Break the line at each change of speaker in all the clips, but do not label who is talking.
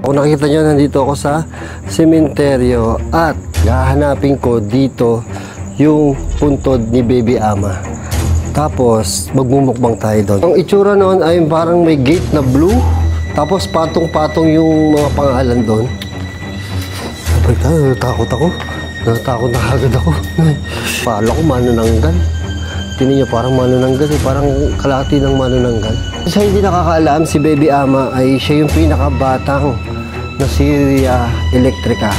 Kung nakita nyo, nandito ako sa sementeryo at hahanapin ko dito yung puntod ni Baby Ama. Tapos magmumukbang tayo doon. Ang itsura noon ay parang may gate na blue, tapos patong-patong yung mga pangalan doon. Natakot ako. Natakot na agad ako. Pala ko manunanggal. Tingnan nyo, parang manunanggal eh. Parang kalahati ng manunanggal. Sa hindi nakakaalam, si Baby Ama ay siya yung pinakabatang na Syria Electrica.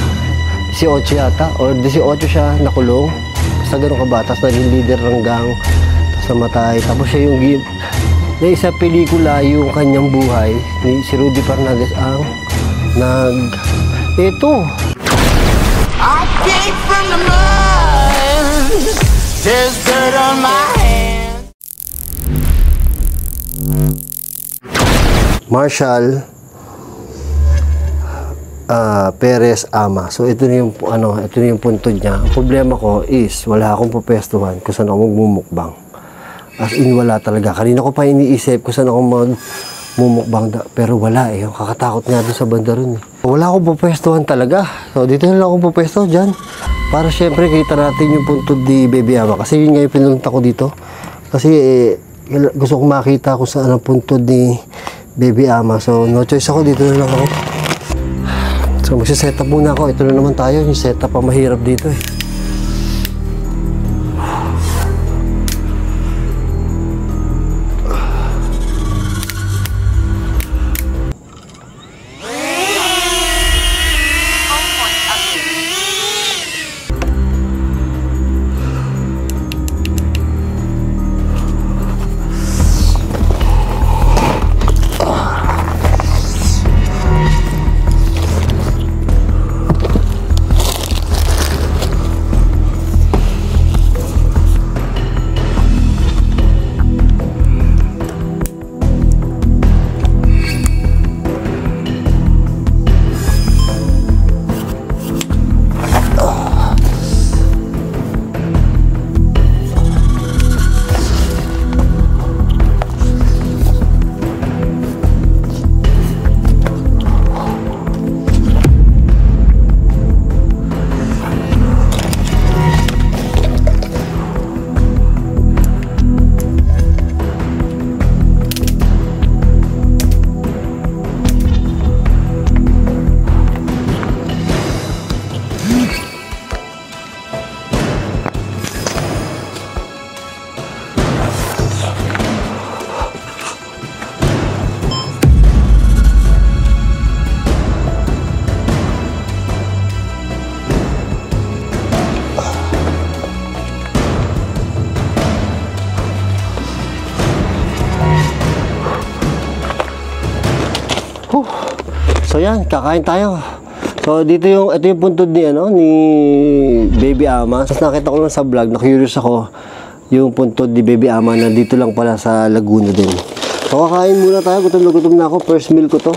18 yata, or 18 siya nakulong. Basta ganun kabatas, naging leader ng gang. Tapos namatay. Tapos siya yung na isa pelikula yung kanyang buhay ni si Rudy Fernandez ang ito.
I came from the mud. There's dirt on my hands.
Marshall Perez Ama. So ito na yung ito na yung puntod niya. Ang problema ko is wala akong pupestuhan kung saan ako magmumukbang. As in wala talaga. Kanina ko pa iniisip kung saan ako magmumukbang, pero wala eh. Kakatakot nga doon sa banda ron eh. Wala akong pupestuhan talaga. So dito na lang akong pupesto dyan. Para syempre kita natin yung puntod ni Baby Ama. Kasi yun nga yung pinunta ko dito. Kasi gusto kong makita kung saan ang puntod ni Baby Ama. So no choice ako, dito na lang ako. So magsiset up muna ako. Ito na naman tayo. Yung setup pa mahirap dito eh. So yan, kakain tayo. So ito yung puntod ni ni Baby Ama. Tapos nakita ko lang sa vlog, na-curious ako yung puntod ni Baby Ama na dito lang pala sa Laguna din. So kakain muna tayo, gutom na ako, first meal ko to.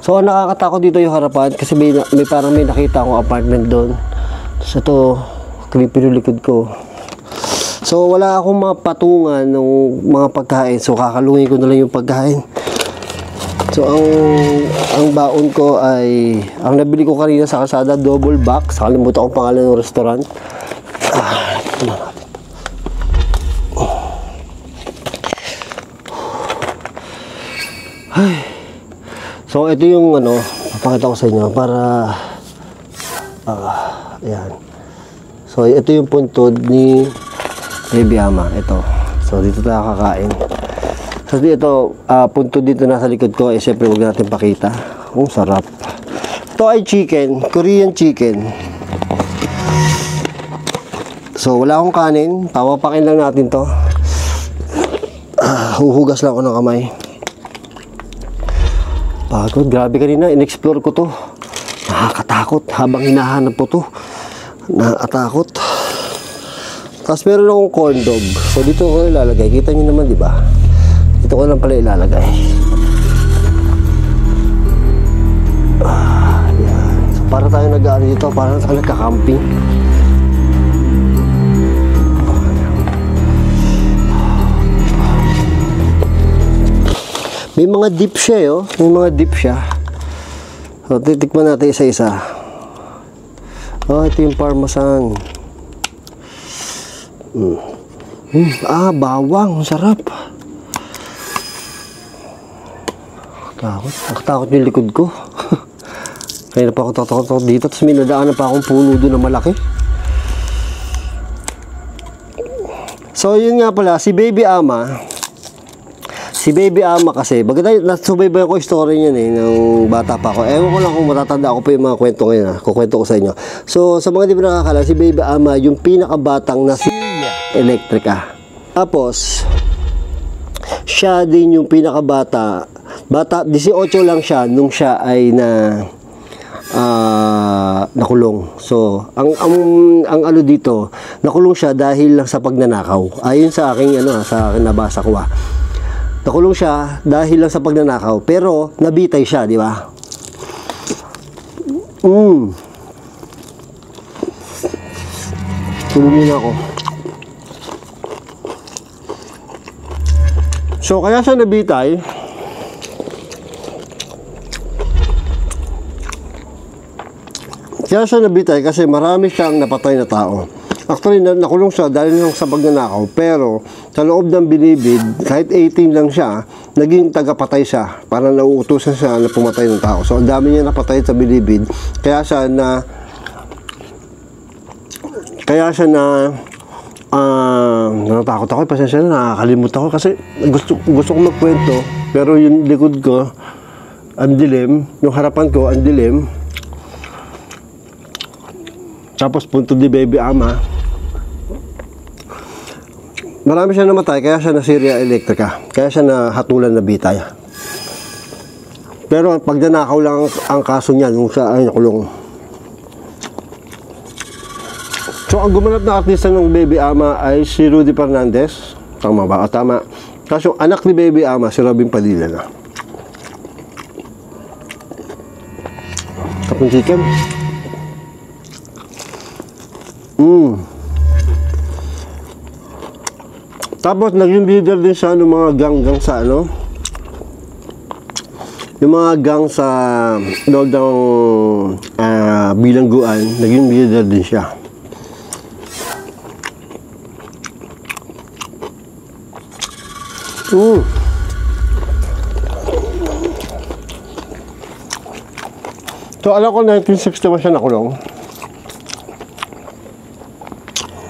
So ang nakakatakot dito yung harapan kasi may parang may nakita akong apartment doon. So ito, creepy yung likod ko. So wala akong mapatungan ng mga pagkain, so kakalungin ko na lang yung pagkain. So ang baon ko ay ang nabili ko kanina sa kalsada, double box. Nakalimutan ko pangalan ng restaurant. So ito yung papakita ko sa inyo para ayan. So ito yung puntod ni Baby Ama. Ito. So dito tayo kakain. So dito, punto dito nasa likod ko, syempre huwag natin pakita. Sarap. Ito ay chicken, Korean chicken. So wala akong kanin, papapakin lang natin to. Huhugas lang ako ng kamay. Pagod, grabe kanina, in-explore ko to. Nakakatakot, habang hinahanap po to. Nakatakot. Tapos meron akong corn dog. So dito ko ilalagay, kita nyo naman diba? Ito ko lang pala ilalagay. Yan. So para tayo nag-aano dito, para tayo nagka-camping. May mga dip siya, oh. May mga dip siya. So, titikman natin isa-isa. Oh, ito yung parmesan. Bawang. Sarap. Takot yung likod ko. Kaya na pa ako takot dito. Tapos may nadaanan pa akong puno doon na malaki. So, yun nga pala. Si Baby Ama. Si Baby Ama kasi, nasubaybayan ko yung story niyan nung bata pa ako. Ewan ko lang kung matatanda ako pa yung mga kwento ngayon kukwento ko sa inyo. So, sa mga di ba nakakala, si Baby Ama, yung pinakabatang na Electrica. Tapos, siya din yung pinakabata. 18 lang siya nung siya ay nakulong. So, ang ano dito, nakulong siya dahil lang sa pagnanakaw. Ayon sa aking sa akin nabasa ko. Nakulong siya dahil lang sa pagnanakaw, pero nabitay siya, di ba? Tulungin ako. So, kaya siya nabitay. Kaya siya nabitay kasi marami siyang napatay na tao. Actually, nakulong siya dahil lang sa pagnanakaw. Pero, sa loob ng Bilibid, kahit 18 lang siya, naging tagapatay siya. Parang nauutusan siya na pumatay ng tao. So, ang dami niya napatay sa Bilibid. Kaya siya natatakot ako. Pasensya na, nakakalimutan ko. Kasi gusto ko magkwento. Pero yung likod ko, ang dilim. Yung harapan ko, ang dilim. Tapos punto di Baby Ama. Marami siya namatay, kaya siya nasirya Electrica. Kaya siya nahatulan na bitay. Pero pag nanakaw lang ang kaso niya nung siya ay nakulong. So, ang gumanap na artista ng Baby Ama ay si Rudy Fernandez. Tama ba? Tama. Kaso anak ni Baby Ama, si Robin Padilla na. Kapong chicken. Tapos naging leader din siya ng mga gang sa yung mga gang sa loob ng bilangguan, naging leader din siya. So, alam ko 1961 siya nakulong.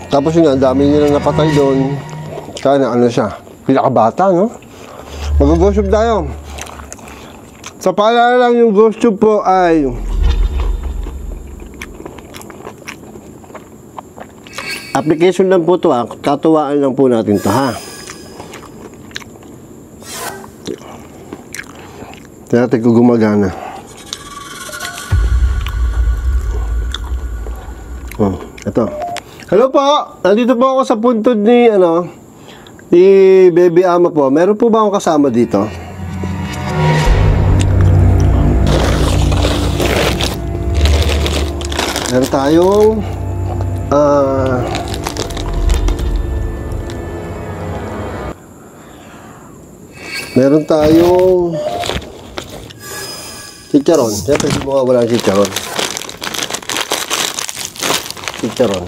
Tapos yun nga, dami nila napatay doon. Kaya na siya, pinakabata, no? Mag-ghost tube tayo. Sa paalala lang, yung ghost tube po ay application lang po ito, katuwaan lang po natin ito, ha? Tignan natin kung gumagana. Ito. Hello po! Nandito po ako sa puntod ni Baby Ama po. Meron po ba akong kasama dito? Meron tayong chicharon. Siyempre, hindi mo wala chicharon. Chicharon.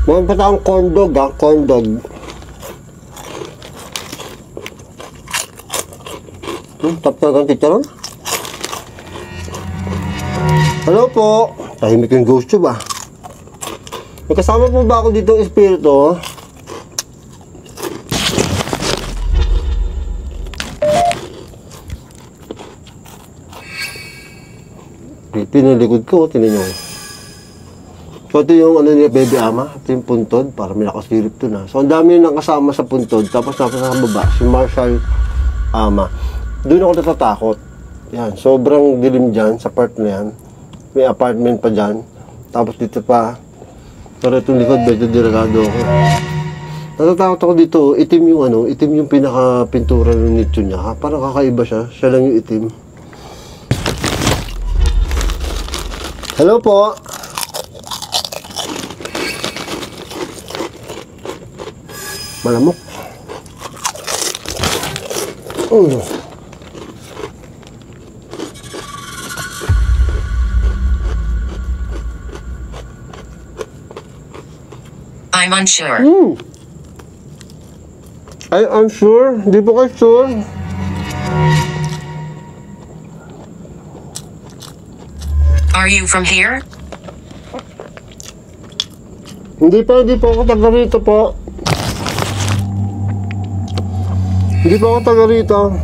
Meron pa tayong corn dog, corn dog. Tapos ang chicharon. Hello po. Tahimik yung ghost tube, May kasama po ba ako dito espiritu? Pinilikod ko, tinan nyo. So, ito yung ni Baby Ama. Ito yung puntod. Para may nakasilip to na. So, ang dami yung nakasama sa puntod. Tapos nasa baba, si Marshall Ama. Doon ako natatakot. Yan, sobrang dilim dyan sa part na yan. May apartment pa dyan. Tapos dito pa. Pero itong likod, medyo delikado ako. Natatakot ako dito. Itim yung pinaka-pintura ng nicho niya. Parang kakaiba siya. Siya lang yung itim. Hello po. Malamok.
I'm unsure.
Ay, I'm sure. Hindi po kayo sure.
Are you from here?
Hindi po ako taga rito po. Hindi po ako taga rito.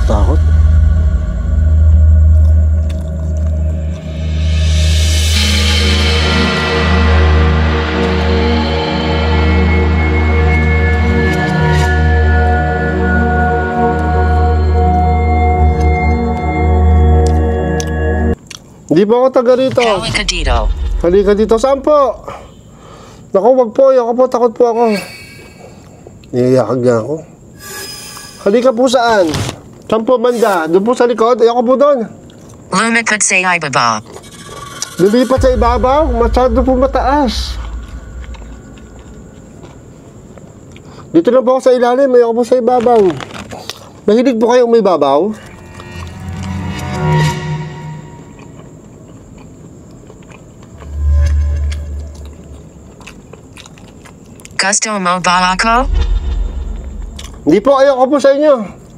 Takot. Hindi po ako taga rito.
Halika dito.
Halika dito. Saan po? Naku, wag po. Ako po, takot po ako. Niyayakag niya ako. Halika po saan? Saan po banda? Doon po sa likod? Ayoko po doon.
Lumikad sa ibaba.
Lumipat sa ibabaw? Masyado po mataas. Dito lang po ako sa ilalim. Ayoko po sa ibabaw. Mahilig po kayo umibabaw?
Gusto mo ba ako?
Hindi po, ayoko po sa inyo.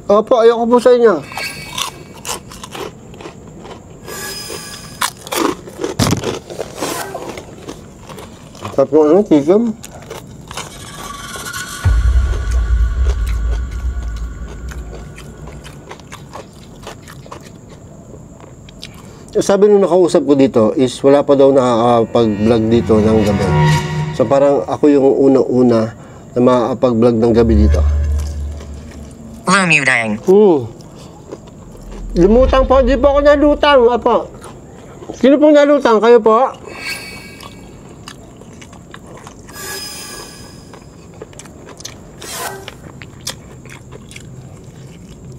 Opo, ayoko po sa inyo. Tapos ano, tigam? Sabi nung nakausap ko dito is wala pa daw nakakapag-vlog dito ng gabi. So parang ako yung unang-una na makakapag-vlog ng gabi dito.
Lumutang.
Lumutang po, di po ako nalutang. Apo. Sino pong nalutang? Kayo po?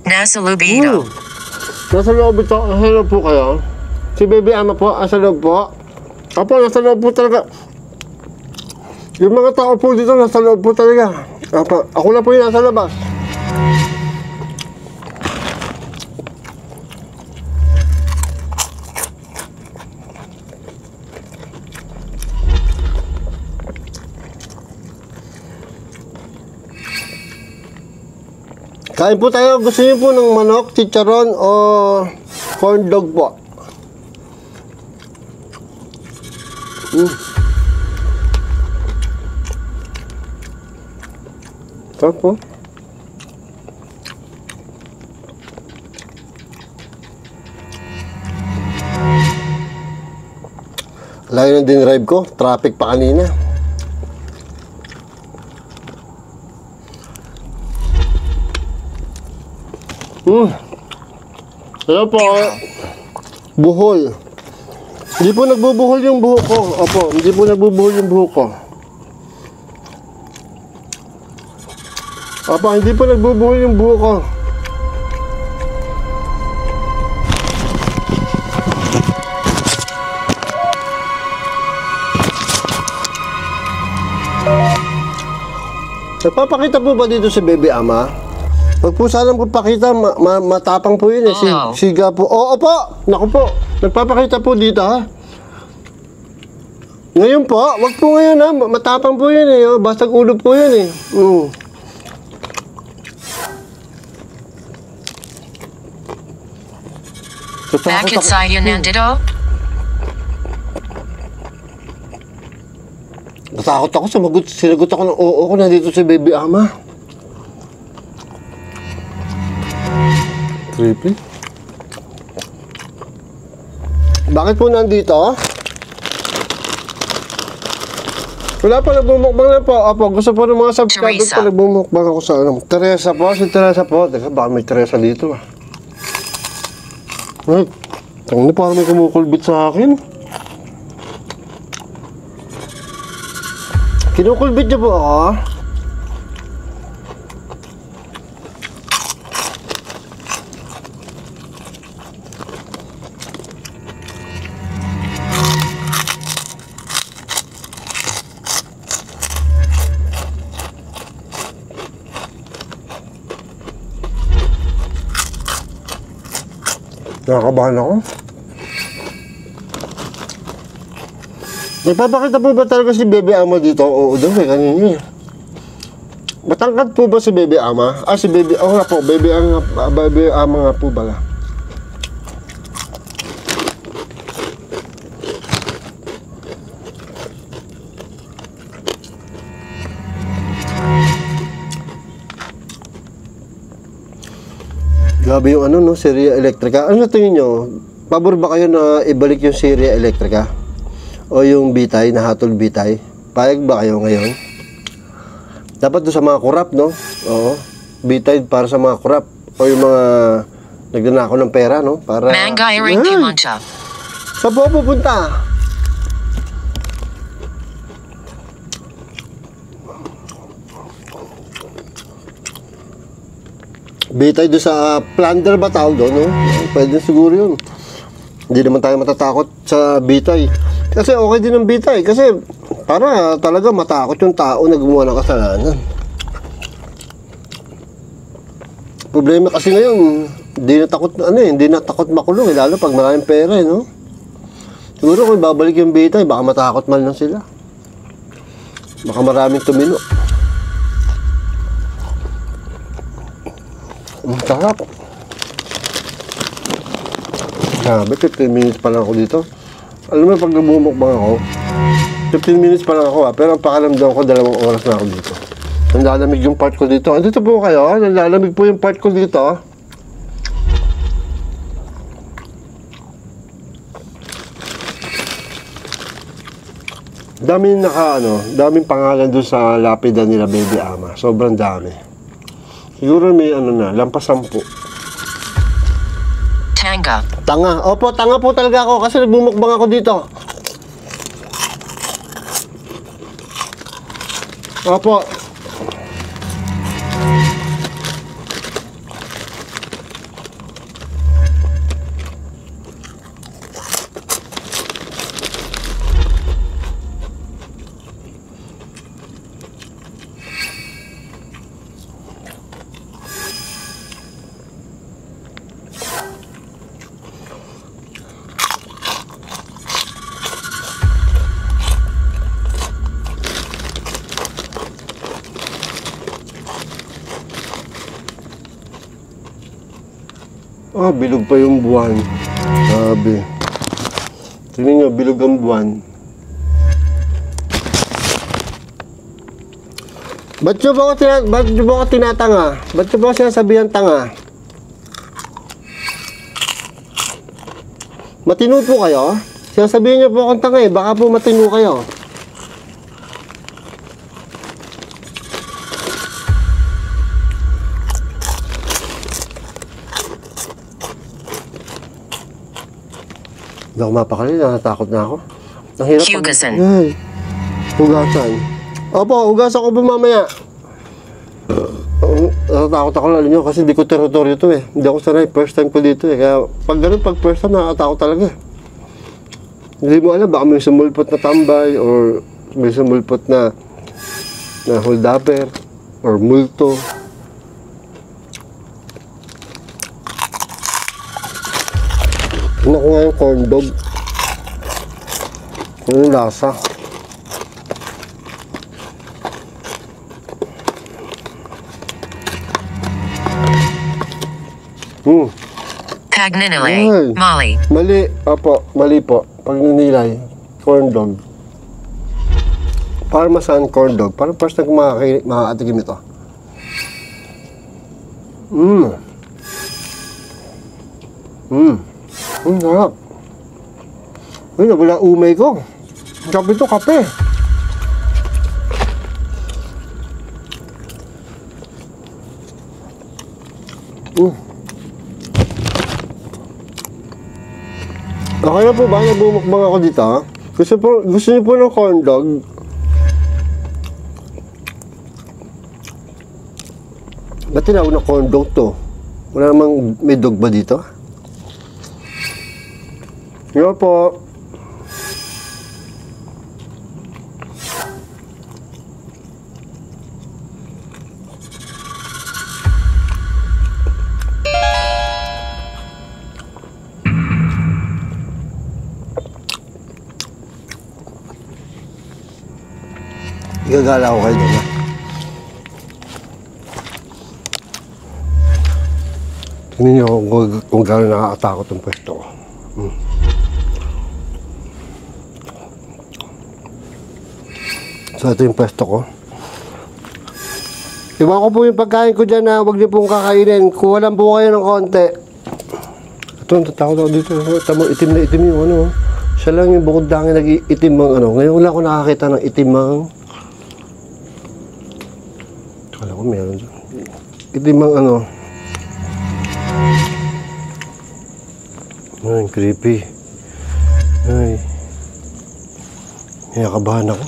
Nasa lubito.
Nasa loob ito. Nasa loob po kayo. Si Baby Ama po, nasa loob po. Apo, nasa loob po talaga. Yung mga tao po dito, nasa loob po talaga. Apo, ako na po yung nasa labas. Kain po tayo. Gusto niyo po ng manok, chicharon o corn dog po? Sarap po. Layo na din drive ko. Traffic pa kanina. Hello po. Buhol. Hindi po nagbubuhol yung buhok ko. Opo, hindi po nagbubuhol yung buhok ko. Opo, hindi po nagbubuhol yung buhok ko. Nagpapakita po ba dito si Baby Ama? Pag po sanang papakita, matapang po yun eh. Siga po. Oo po! Naku po. Nagpapakita po dito ha. Ngayon po, wag po ngayon ha. Matapang po yun eh. Bastag ulo po yun eh.
Bakit sa'yo nandito?
Natakot ako. Sinagot ako ng oo ko. Nandito si Baby Ama. Creepy. Bakit po nandito? Wala pa, nagbumukbang na po. Apo, gusto po ng mga subscribers ko, nagbumukbang ako sa ano. Teresa po, si Teresa po. Teka, baka may Teresa dito ah. Ay, tangin na parang may kumukulbit sa akin. Kinukulbit niyo po ako ah. Nakakabahan ako. Nagpapakita po ba talaga si Bebe Ama dito? Oo daw eh, kanina eh. Matangkad po ba si Bebe Ama? Si Bebe, nga po, Bebe Ama nga po ba? Grabe yung ano, no, Seria Electrica. Ano tingin nyo? Pabor ba kayo na ibalik yung Seria Electrica? O yung bitay, nahatol bitay? Payag ba kayo ngayon? Dapat doon sa mga kurap, no? Oo. Bitay para sa mga kurap. O yung mga nagnanakaw ng pera, no? Para...
Mangay ring Pumunta.
Saan po pupunta? Bitay doon sa plunder ba tawag doon, no? Pwede siguro yun. Hindi naman tayo matatakot sa bitay. Kasi okay din ang bitay. Kasi para talaga matakot yung tao na gumawa ng kasalanan. Problema kasi ngayon, hindi na takot makulong, lalo pag maraming pera, no? Siguro kung babalik yung bitay, baka matakot man lang sila. Baka maraming tumino. Ang sarap. Grabe, 15 minutes pa lang ako dito. Alam mo, pag nabumukbang ako, 15 minutes pa lang ako pero ang pakalamdaman ko 2 oras na ako dito. Nanlalamig yung part ko dito. Andito po kayo, nanlalamig po yung part ko dito. Daming pangalan doon sa lapida nila Bebe Ama. Sobrang dami. Siguro may lampas 10.
Tanga.
Tanga. Opo, tanga po talaga ako kasi nagbumukbang ako dito. Opo. Bilog pa yung buwan. Sabi. Tingnan nyo, bilog ang buwan. Ba't nyo ba ako tinatanga? Ba't nyo ba ako sinasabihan tanga? Matino po kayo? Sinasabihan nyo po akong tanga baka po matino kayo. Hindi ako mapakali, natatakot na ako. Ang hirap.
Hugasan.
Ay, hugasan. Opo, hugasan ko po mamaya. Natatakot ako lalo nyo kasi hindi ko teritoryo to eh. Hindi ako sanay, first time ko dito eh. Kaya pag first time, natatakot talaga. Hindi mo alam, baka may sumulpot na tambay or may sumulpot na holdupper or multo. Tignan ko nga yung corn dog. Ano yung lasa?
Pagninilay. Molly.
Mali. Opo, mali po. Pagninilay. Corn dog. Parmesan corn dog. Parang first time makakatikim ito. Ang sarap. Uy, nawala umay ko. Sabi ito, kape. Okay na po ba? Nabumukbang ako dito. Gusto niyo po ng corn dog? Ba't tinawag na corn dog to? Wala namang may dog ba dito? Yo po. Gagala ko kayo doon, ha? Tingnan niyo kung gano'n nakakatakot ang pwesto ko. So, ito yung pwesto ko. Iwan ko po yung pagkain ko dyan, na huwag niyo pong kakainin. Kuha lang po kayo ng konti. Ito, natakot ako dito. Tamo, itim na itim yung ano. Siya lang yung bukod dangin nag-itim ang ano. Ngayon wala ko nakakita ng itim ang... Kala ko meron dyan. Itim ang ano. Ay, creepy. Ay. Nakabahan ako.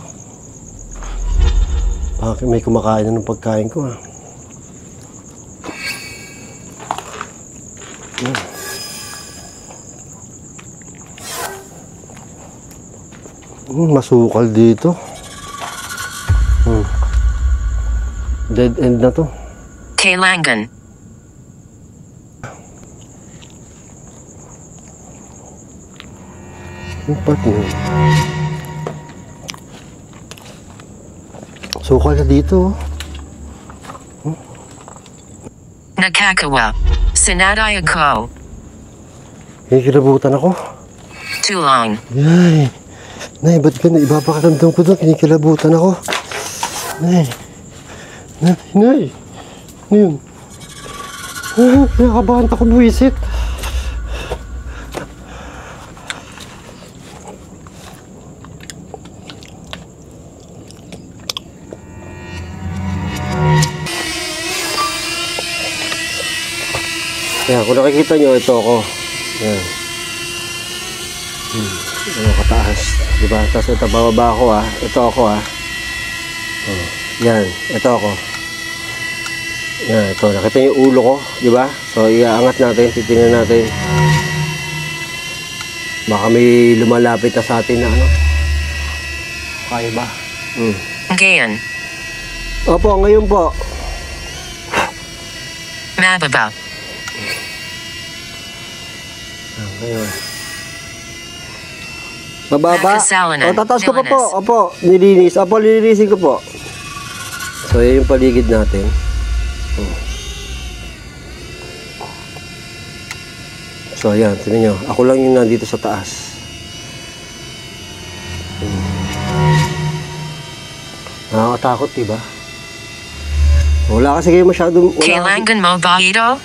Bakit may kumakain na ng pagkain ko, ha? Masukal dito. Dead end na to.
Kailangan.
Yung part mo. Sukal na dito.
Nakakawa. Sinaday ako.
Kinikilabutan ako.
Tulong.
Ay. Nay, ba't ka na ibabakaramdam ko doon? Kinikilabutan ako. Nay. Nay. Nay. Ano yun? Nakakabahan ako, buwisit. Yan, kung nakikita nyo, ito ako. Yan. Ano, kataas. Diba? Tapos ito, bababa ako, ha. Ito ako, ha. Oh, yan, ito ako. Yan, ito. Nakita nyo yung ulo ko, diba? So, iaangat natin, titingnan natin. Baka may lumalapit na sa atin na ano. Kaya ba?
Ngayon.
Opo, ngayon po.
Mababa.
Ngayon. Bababa.
Nakasalanan.
O, tataas ko pa po.
Villainous.
Opo, nilinis. Opo, lilinisin ko po. So, yun yung paligid natin. So, ayan. Tignan nyo. Ako lang yung nandito sa taas. Nakakatakot, diba? Wala kasi kayo masyadong...
Kailangan mo ba ito?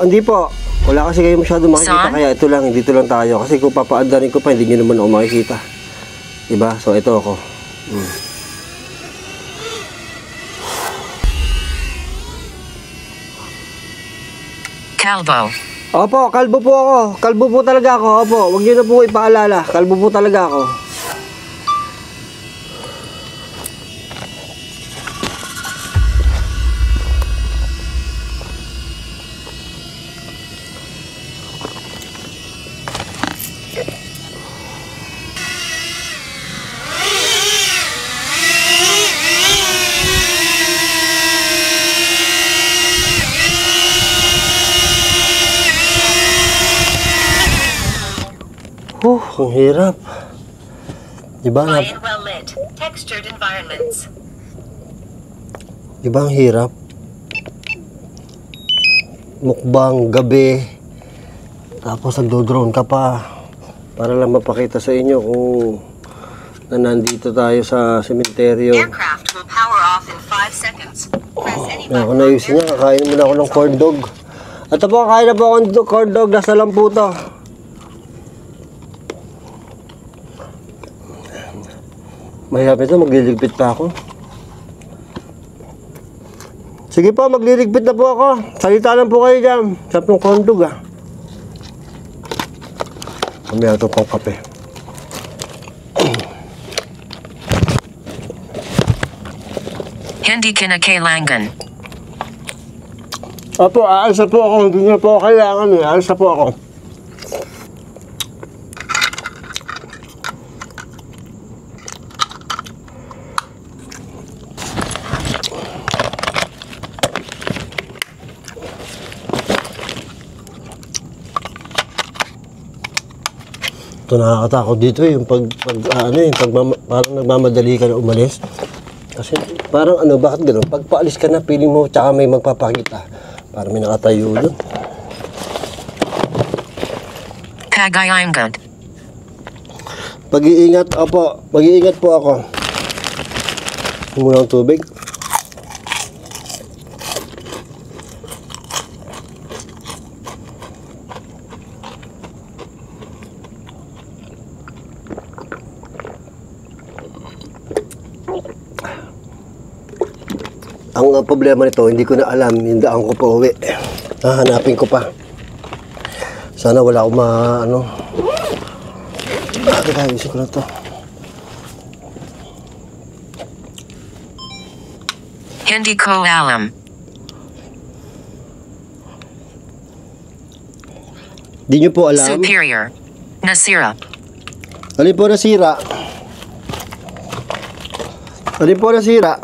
Hindi po. Wala kasi kayo masyadong makikita.
Saan?
Kaya ito lang, dito lang tayo. Kasi kung papaandarin ko pa, hindi nyo naman ako makikita. Diba? So, ito ako.
Kalbo.
Opo, kalbo po ako. Kalbo po talaga ako. Opo, huwag nyo na po ipaalala. Kalbo po talaga ako. Ang hirap. Diba?
Quiet, well lit, textured environments.
Diba ang hirap? Mukbang, gabi. Tapos nagdo-drone ka pa. Para lang mapakita sa inyo kung nandito tayo sa sementeryo.
Aircraft will power off in 5 seconds. Press any
Ako
button.
na ayusin niya. Kakain muna ako ng corn dog. At po, kakain na po ako ng corn dog. Nasa lang po to. Mahirap ito, magliligpit pa ako. Sige po, magliligpit na po ako. Salita lang po kayo dyan. Sarap ng corn dog, ah. Mamaya ito pang kape.
Hindi ka na kailangan.
Opo, aalis na po ako. Hindi na po ako kailangan eh. Aalis na po ako. Ito nakakatakot dito eh, yung parang nagmamadali ka na umalis. Kasi parang ano, bakit gano'n? Pag paalis ka na, piling mo, tsaka may magpapakita. Parang may nakatayo doon.
Cagayangan.
Pag-iingat, opo. Pag-iingat po ako. Muna ang tubig. Ang problema nito, hindi ko na alam yung daan ko pa uwi. Hahanapin ko pa. Sana wala akong ano. Ayusin ko na to.
Hindi ko alam.
Di nyo po alam?
Superior. Nasira.
Alin po nasira? Alin po nasira?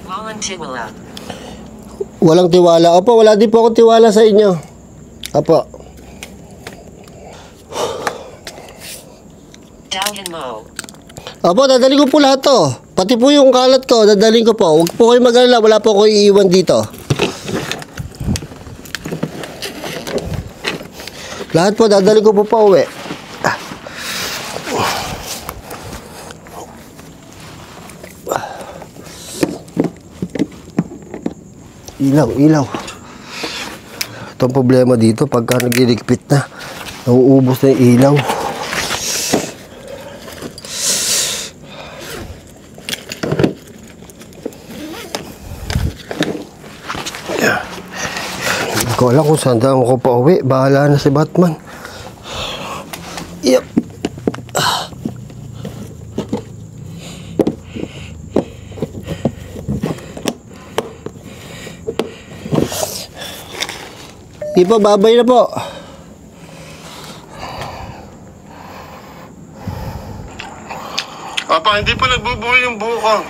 Volunteer.
Walang tiwala. Opo, wala din po akong tiwala sa inyo. Opo.
Dalhin mo.
Opo, dadalhin ko po lahat to. Pati po yung kalat ko, dadalhin ko po. Huwag po kayo mag-alala, wala po ako iiwan dito. Lahat po, dadalhin ko po pa uwi. Ilaw, ilaw. Ito ang problema dito, pagka nagliligpit na, nauubos na yung ilaw. Hindi ko alam kung saan daan ko pa uwi. Bahala na si Batman. Yep. Di po, babay na po.
Papa, hindi pa nagbubuhay yung buho ko.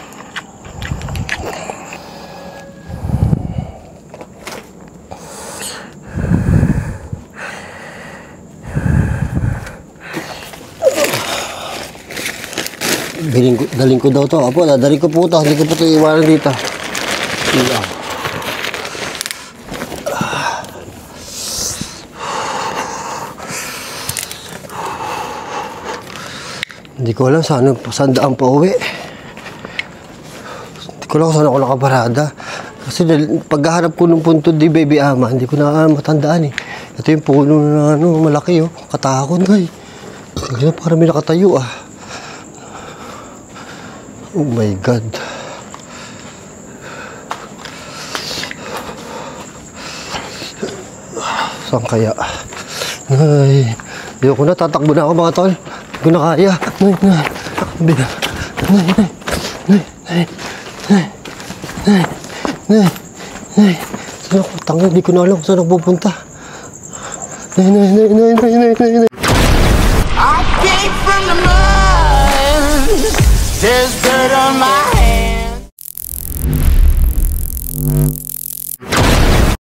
Daling ko daw to. Apo, dadaling ko po to. Hindi ko po ito iwanan dito. Ilaw. Hindi ko alam saan daan pa uwi. Hindi ko alam kung saan ako nakaparada. Kasi paghahanap ko ng punto di Baby Ama, hindi ko na matandaan eh. Ito yung puno na malaki oh. Katakot nga eh. Hindi na parang may nakatayo ah. Oh my God. Saan kaya? Ay, ayoko na, tatakbo na ako mga tol. Hindi ko na kaya. Saan ako? Tangin, hindi ko na alam kung saan ako pupunta.